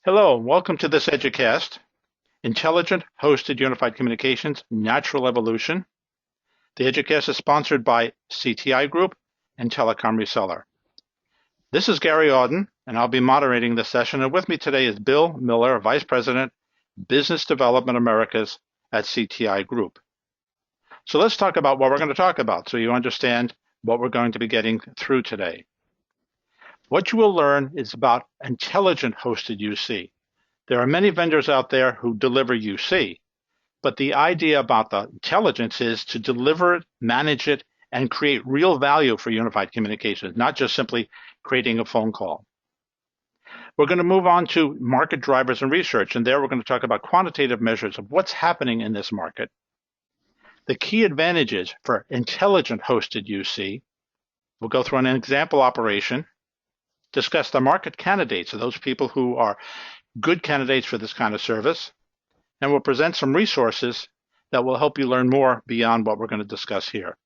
Hello, and welcome to this EDUcast, Intelligent Hosted Unified Communications, Natural Evolution. The EDUcast is sponsored by CTI Group and Telecom Reseller. This is Gary Auden, and I'll be moderating this session, and with me today is Bill Miller, Vice President, Business Development Americas at CTI Group. So let's talk about what we're going to talk about so you understand what we're going to be getting through today. What you will learn is about intelligent hosted UC. There are many vendors out there who deliver UC, but the idea about the intelligence is to deliver it, manage it, and create real value for unified communications, not just simply creating a phone call. We're going to move on to market drivers and research, and there we're going to talk about quantitative measures of what's happening in this market, the key advantages for intelligent hosted UC. We'll go through an example operation, discuss the market candidates, so those people who are good candidates for this kind of service, and we'll present some resources that will help you learn more beyond what we're going to discuss here.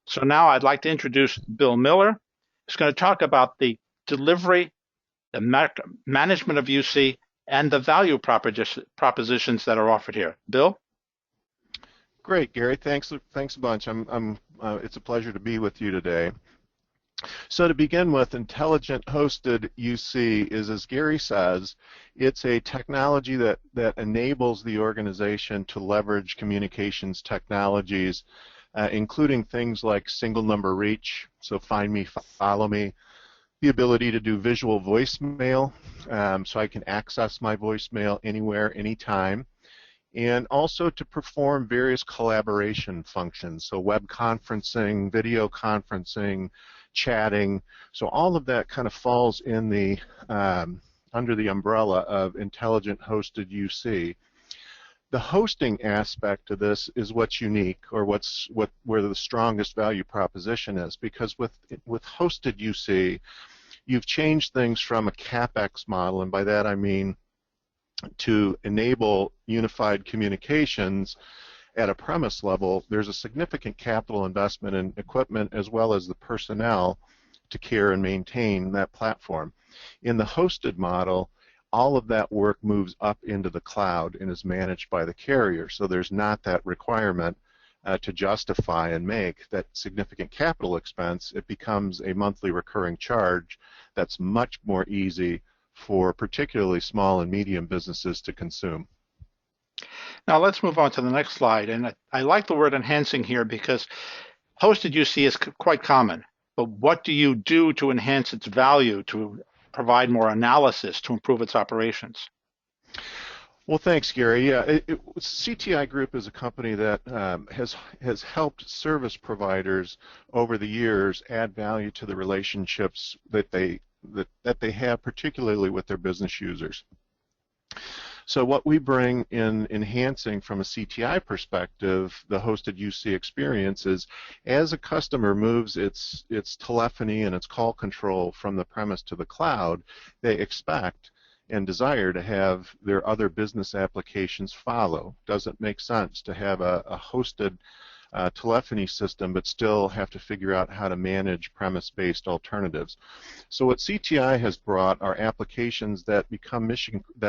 So now I'd like to introduce Bill Miller, who's going to talk about the delivery, the management of UC, and the value propositions that are offered here. Bill? Great, Gary. Thanks a bunch. It's a pleasure to be with you today. So to begin with, intelligent hosted UC is, as Gary says, it's a technology that enables the organization to leverage communications technologies, including things like single number reach, so find me, follow me, the ability to do visual voicemail, so I can access my voicemail anywhere, anytime, and also to perform various collaboration functions, so web conferencing, video conferencing, chatting. So all of that kind of falls in the under the umbrella of intelligent hosted UC. The hosting aspect of this is what's unique, or where the strongest value proposition is, because with hosted UC, you've changed things from a CapEx model, and by that I mean to enable unified communications at a premise level. There's a significant capital investment in equipment as well as the personnel to care and maintain that platform. In the hosted model, all of that work moves up into the cloud and is managed by the carrier, so there's not that requirement to justify and make that significant capital expense. It becomes a monthly recurring charge that's much more easy for particularly small and medium businesses to consume. Now let's move on to the next slide, and I like the word enhancing here because hosted UC is quite common, but what do you do to enhance its value, to provide more analysis, to improve its operations? Well, thanks, Gary. Yeah, CTI Group is a company that has helped service providers over the years add value to the relationships that they have, particularly with their business users. So what we bring in enhancing from a CTI perspective, the hosted UC experience, is as a customer moves its telephony and its call control from the premise to the cloud, they expect and desire to have their other business applications follow. Doesn't make sense to have a hosted telephony system but still have to figure out how to manage premise-based alternatives. So what CTI has brought are applications that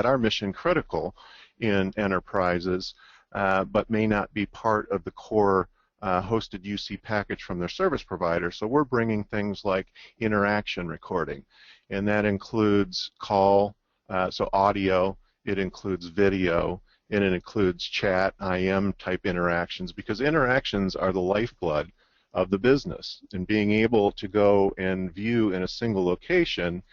are mission critical in enterprises, but may not be part of the core hosted UC package from their service provider. So we're bringing things like interaction recording, and that includes call, so audio, it includes video, and it includes chat, IM type interactions, because interactions are the lifeblood of the business. And being able to go and view in a single location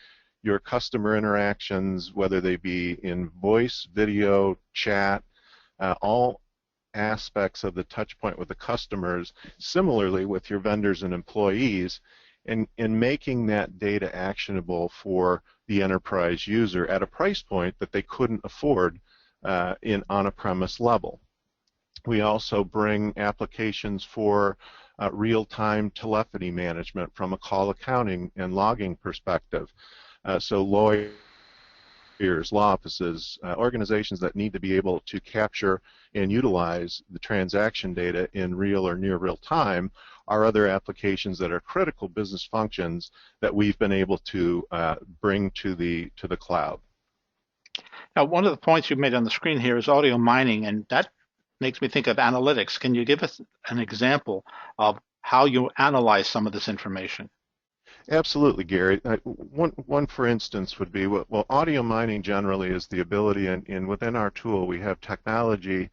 your customer interactions, whether they be in voice, video, chat, all aspects of the touch point with the customers, similarly with your vendors and employees, and making that data actionable for the enterprise user at a price point that they couldn't afford on a premise level. We also bring applications for real-time telephony management from a call accounting and logging perspective. So lawyers, law offices, organizations that need to be able to capture and utilize the transaction data in real or near real time are other applications that are critical business functions that we've been able to bring to the cloud. Now, one of the points you made on the screen here is audio mining, and that makes me think of analytics. Can you give us an example of how you analyze some of this information? Absolutely, Gary. One for instance would be, well, audio mining generally is the ability, and within our tool we have technology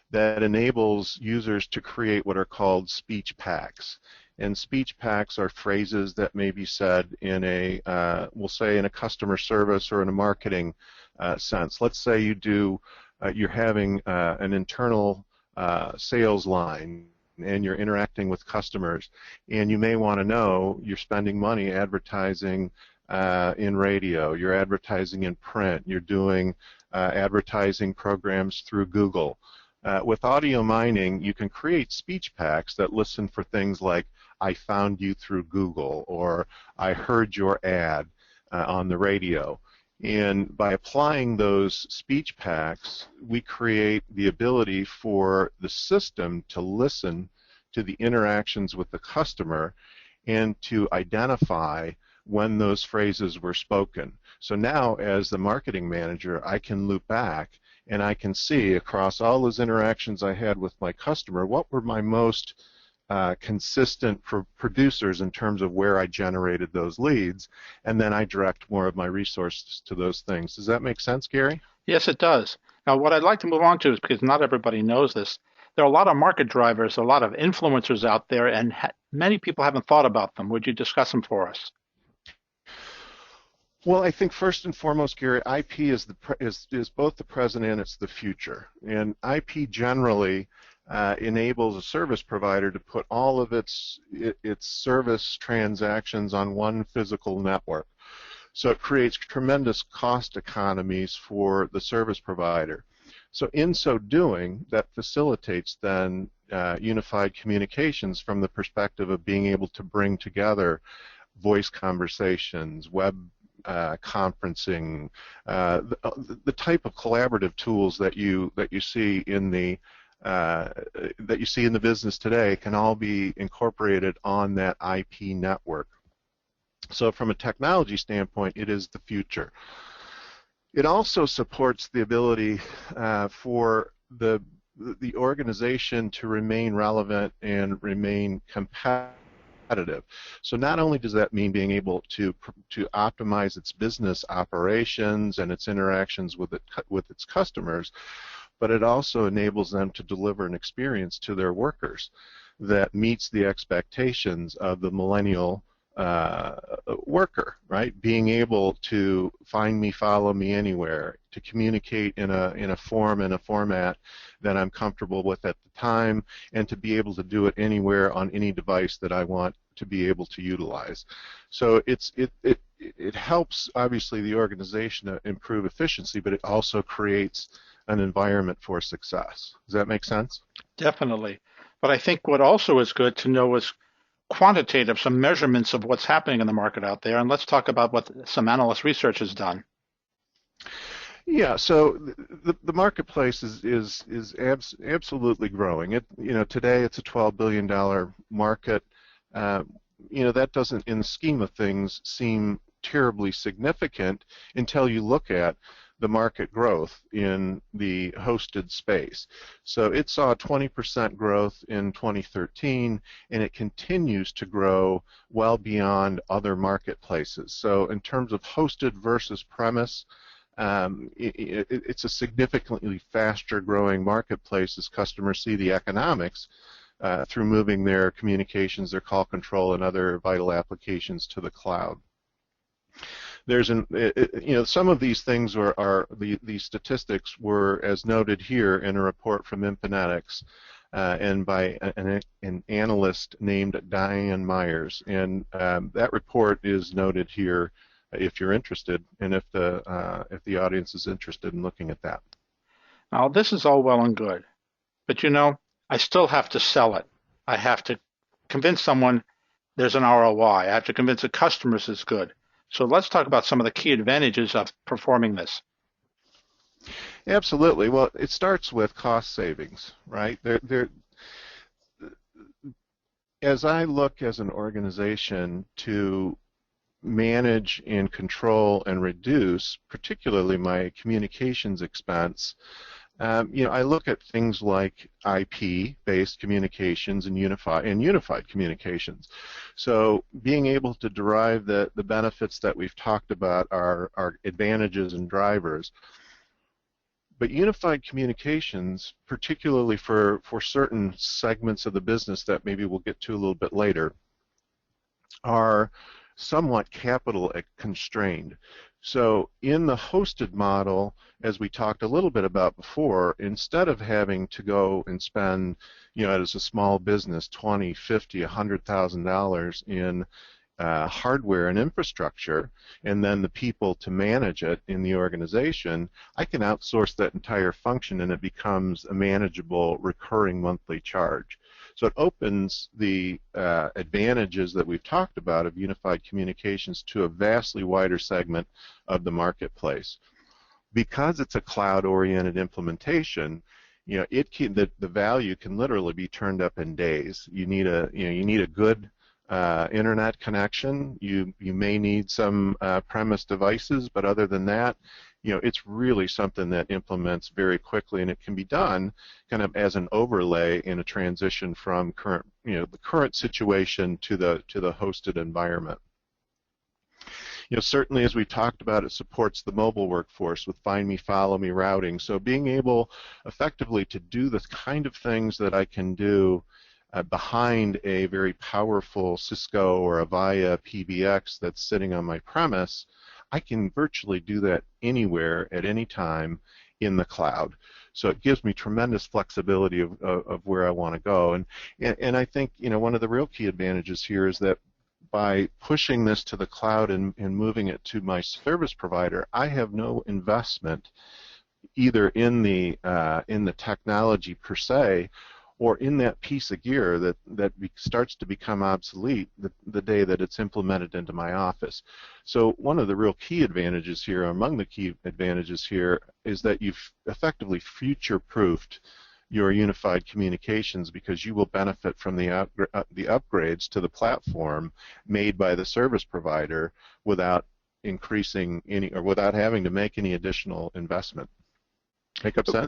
that enables users to create what are called speech packs. And speech packs are phrases that may be said in we'll say in a customer service or in a marketing sense. Let's say you're having an internal sales line and you're interacting with customers, and you may want to know you're spending money advertising in radio, you're advertising in print, you're doing advertising programs through Google. With audio mining, you can create speech packs that listen for things like, I found you through Google, or I heard your ad on the radio. And by applying those speech packs, we create the ability for the system to listen to the interactions with the customer and to identify when those phrases were spoken. So now, as the marketing manager, I can loop back and I can see across all those interactions I had with my customer, what were my most consistent producers in terms of where I generated those leads, and then I direct more of my resources to those things. Does that make sense, Gary? Yes, it does. Now, what I'd like to move on to is, because not everybody knows this, there are a lot of market drivers, a lot of influencers out there, and many people haven't thought about them. Would you discuss them for us? Well, I think first and foremost, Gary, IP is both the present and it's the future. And IP generally enables a service provider to put all of its service transactions on one physical network. So it creates tremendous cost economies for the service provider. So in so doing, that facilitates then unified communications from the perspective of being able to bring together voice conversations, web conferencing, the type of collaborative tools that you see in the business today can all be incorporated on that IP network. So from a technology standpoint, it is the future. It also supports the ability for the organization to remain relevant and remain competitive. So not only does that mean being able to optimize its business operations and its interactions with its customers, but it also enables them to deliver an experience to their workers that meets the expectations of the millennial worker, right? Being able to find me, follow me anywhere, to communicate in a form and a format that I'm comfortable with at the time, and to be able to do it anywhere on any device that I want to be able to utilize. So it helps obviously the organization to improve efficiency, but it also creates an environment for success. Does that make sense? Definitely. But I think what also is good to know is quantitative, some measurements of what's happening in the market out there, and let's talk about what some analyst research has done. Yeah, so the marketplace is absolutely growing. Today it's a $12 billion market. That doesn't, in the scheme of things, seem terribly significant until you look at the market growth in the hosted space. So it saw 20% growth in 2013, and it continues to grow well beyond other marketplaces. So in terms of hosted versus premise, it's a significantly faster growing marketplace as customers see the economics through moving their communications, their call control, and other vital applications to the cloud. There's some of these things these statistics were as noted here in a report from Infonetics and by an analyst named Diane Myers, and that report is noted here if you're interested, and if the audience is interested in looking at that. Now, this is all well and good, but I still have to sell it. I have to convince someone there's an ROI. I have to convince the customers it's good. So let's talk about some of the key advantages of performing this. Absolutely. Well, it starts with cost savings, right? As I look as an organization to manage and control and reduce, particularly my communications expense, I look at things like IP-based communications and unified communications. So being able to derive the benefits that we've talked about are advantages and drivers. But unified communications, particularly for certain segments of the business that maybe we'll get to a little bit later, are somewhat capital constrained. So in the hosted model, as we talked a little bit about before, instead of having to go and spend, as a small business, $20, $50, $100,000 in hardware and infrastructure, and then the people to manage it in the organization, I can outsource that entire function and it becomes a manageable recurring monthly charge. So it opens the advantages that we've talked about of unified communications to a vastly wider segment of the marketplace. Because it's a cloud-oriented implementation, the value can literally be turned up in days. You need a good internet connection. You may need some premise devices, but other than that, it's really something that implements very quickly, and it can be done kind of as an overlay in a transition from the current situation to the hosted environment. Certainly, as we talked about, it supports the mobile workforce with find me, follow me routing. So being able effectively to do the kind of things that I can do behind a very powerful Cisco or Avaya PBX that's sitting on my premise, I can virtually do that anywhere at any time in the cloud. So it gives me tremendous flexibility of where I want to go. And I think one of the real key advantages here is that by pushing this to the cloud and moving it to my service provider, I have no investment either in the technology per se, or in that piece of gear that starts to become obsolete the day that it's implemented into my office. So one of the real key advantages here, among the key advantages here, is that you've effectively future-proofed your unified communications, because you will benefit from the upgrades to the platform made by the service provider without increasing without having to make any additional investment.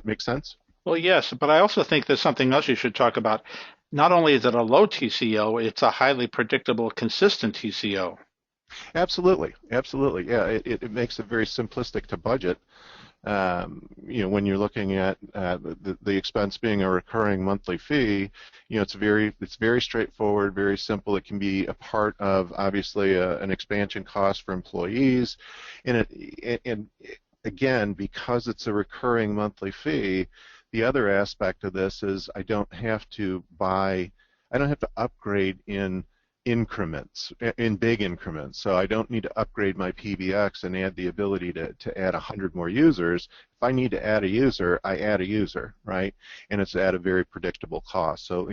Make sense? Well, yes, but I also think there's something else you should talk about. Not only is it a low TCO, it's a highly predictable, consistent TCO. Absolutely, absolutely. Yeah, it makes it very simplistic to budget. When you're looking at the expense being a recurring monthly fee, it's very straightforward, very simple. It can be a part of obviously an expansion cost for employees, and again, because it's a recurring monthly fee, the other aspect of this is I don't have to upgrade in increments, in big increments. So I don't need to upgrade my PBX and add the ability to add 100 more users. If I need to add a user, I add a user, right? And it's at a very predictable cost. So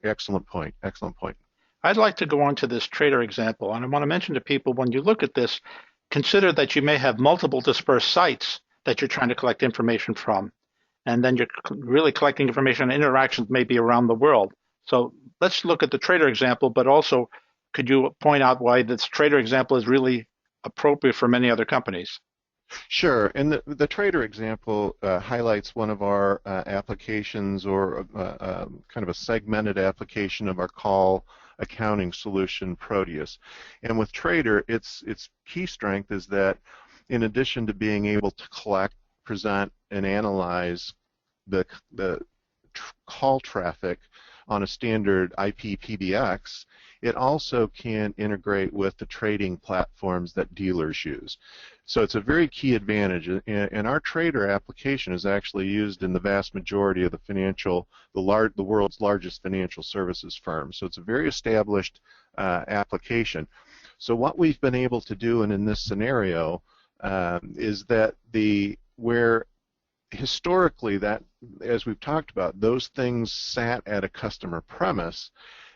excellent point, excellent point. I'd like to go on to this trader example, and I want to mention to people, when you look at this, consider that you may have multiple dispersed sites that you're trying to collect information from. And then you're really collecting information on interactions maybe around the world. So let's look at the trader example, but also could you point out why this trader example is really appropriate for many other companies? Sure, and the trader example highlights one of our applications, or kind of a segmented application of our call accounting solution, Proteus. And with trader, its key strength is that in addition to being able to collect, present, and analyze the call traffic on a standard IP PBX, it also can integrate with the trading platforms that dealers use. So it's a very key advantage, and our trader application is actually used in the vast majority of the world's largest financial services firms. So it's a very established application. So what we've been able to do, and in this scenario, is that where historically, that, as we've talked about, those things sat at a customer premise,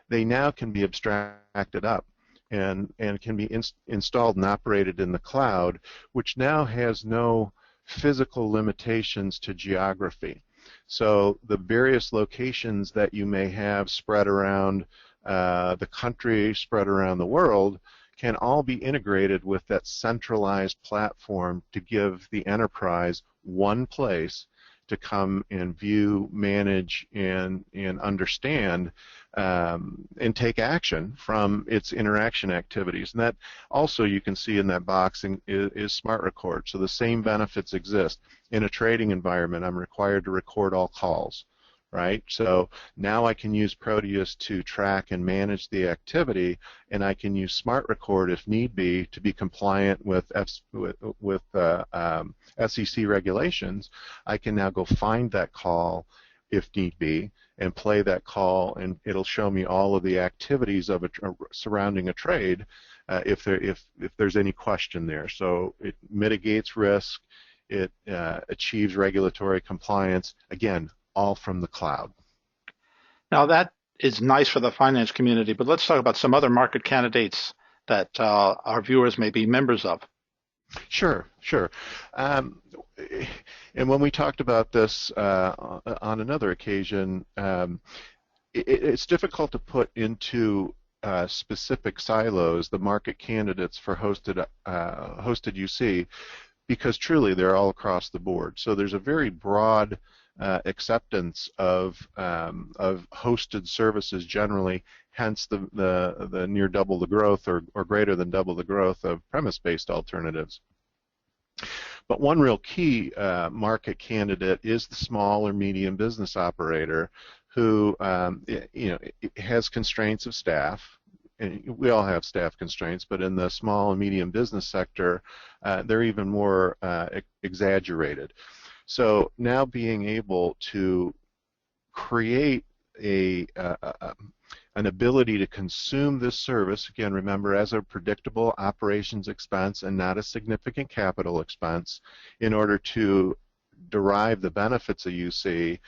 they now can be abstracted up and can be installed and operated in the cloud, which now has no physical limitations to geography. So the various locations that you may have spread around the country, spread around the world, can all be integrated with that centralized platform to give the enterprise one place to come and view, manage, and understand and take action from its interaction activities. And that also you can see in that box is Smart Record. So the same benefits exist. In a trading environment, I'm required to record all calls, right? So now I can use Proteus to track and manage the activity, and I can use Smart Record if need be to be compliant with SEC regulations. I can now go find that call if need be and play that call, and it'll show me all of the activities of surrounding a trade if there's any question there. So it mitigates risk, it achieves regulatory compliance, again, all from the cloud. Now that is nice for the finance community, but let's talk about some other market candidates that our viewers may be members of. Sure. And when we talked about this on another occasion, it's difficult to put into specific silos the market candidates for hosted UC, because truly they're all across the board. So there's a very broad acceptance of hosted services generally, hence the near double the growth or greater than double the growth of premise-based alternatives. But one real key market candidate is the small or medium business operator who has constraints of staff. And we all have staff constraints, but in the small and medium business sector, they're even more exaggerated. So now being able to create an ability to consume this service, again, remember, as a predictable operations expense and not a significant capital expense, in order to derive the benefits of UC,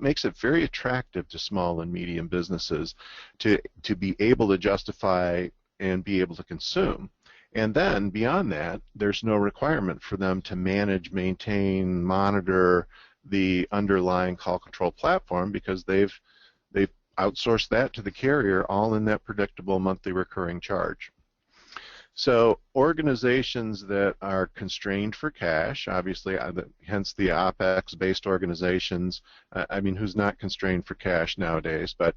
makes it very attractive to small and medium businesses to be able to justify and be able to consume. And then beyond that, there's no requirement for them to manage, maintain, monitor the underlying call control platform, because they've outsourced that to the carrier, all in that predictable monthly recurring charge. So organizations that are constrained for cash, obviously, hence the OpEx-based organizations. I mean, who's not constrained for cash nowadays? But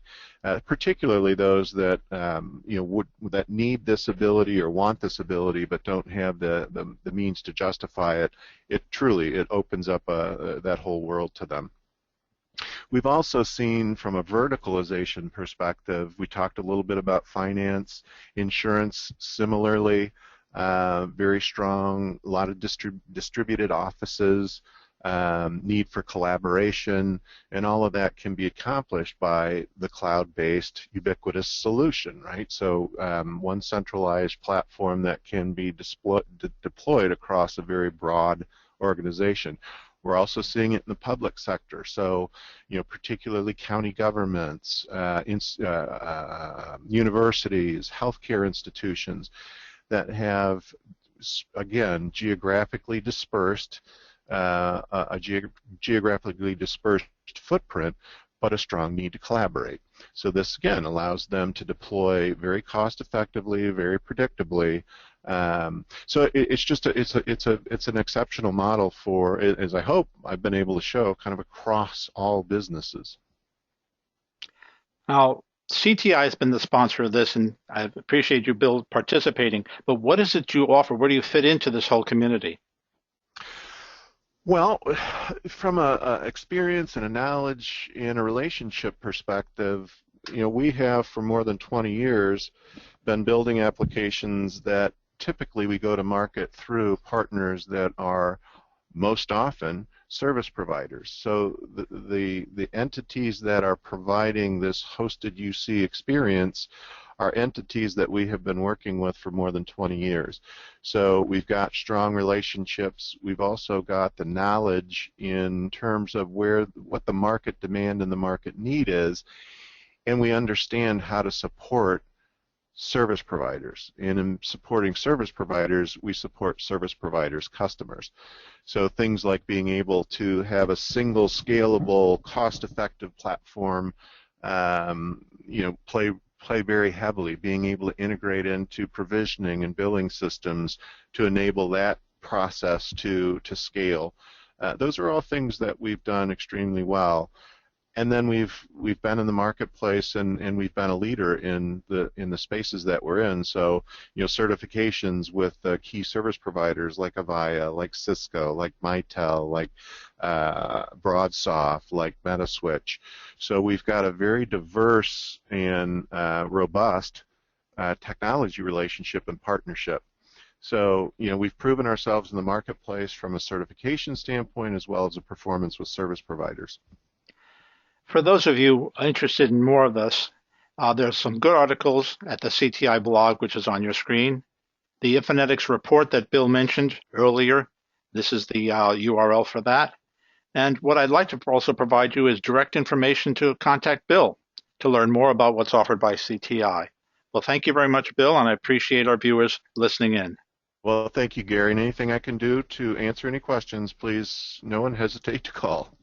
particularly those that that need this ability or want this ability, but don't have the means to justify it. It truly opens up that whole world to them. We've also seen, from a verticalization perspective, we talked a little bit about finance, insurance, similarly, very strong, a lot of distributed offices, need for collaboration, and all of that can be accomplished by the cloud-based ubiquitous solution, right? So one centralized platform that can be deployed across a very broad organization. We're also seeing it in the public sector, so particularly county governments, universities, healthcare institutions that have, again, geographically dispersed footprint, but a strong need to collaborate. So this again allows them to deploy very cost effectively, very predictably. So it's an exceptional model for, as I hope I've been able to show, kind of across all businesses. Now, CTI has been the sponsor of this, and I appreciate you, Bill, participating. But what is it you offer? Where do you fit into this whole community? Well, from a experience and a knowledge and a relationship perspective, we have for more than 20 years been building applications that typically we go to market through partners that are most often service providers. So the entities that are providing this hosted UC experience are entities that we have been working with for more than 20 years. So we've got strong relationships. We've also got the knowledge in terms of what the market demand and the market need is, and we understand how to support service providers. And in supporting service providers, we support service providers' customers. So things like being able to have a single, scalable, cost-effective platform, play very heavily, being able to integrate into provisioning and billing systems to enable that process to scale. Those are all things that we've done extremely well. And then we've been in the marketplace and we've been a leader in the spaces that we're in. So, certifications with key service providers like Avaya, like Cisco, like Mitel, like Broadsoft, like Metaswitch. So we've got a very diverse and robust technology relationship and partnership. So, we've proven ourselves in the marketplace from a certification standpoint as well as a performance with service providers. For those of you interested in more of this, there's some good articles at the CTI blog, which is on your screen. The Infonetics report that Bill mentioned earlier, this is the URL for that. And what I'd like to also provide you is direct information to contact Bill to learn more about what's offered by CTI. Well, thank you very much, Bill, and I appreciate our viewers listening in. Well, thank you, Gary. And anything I can do to answer any questions, please, no one hesitate to call.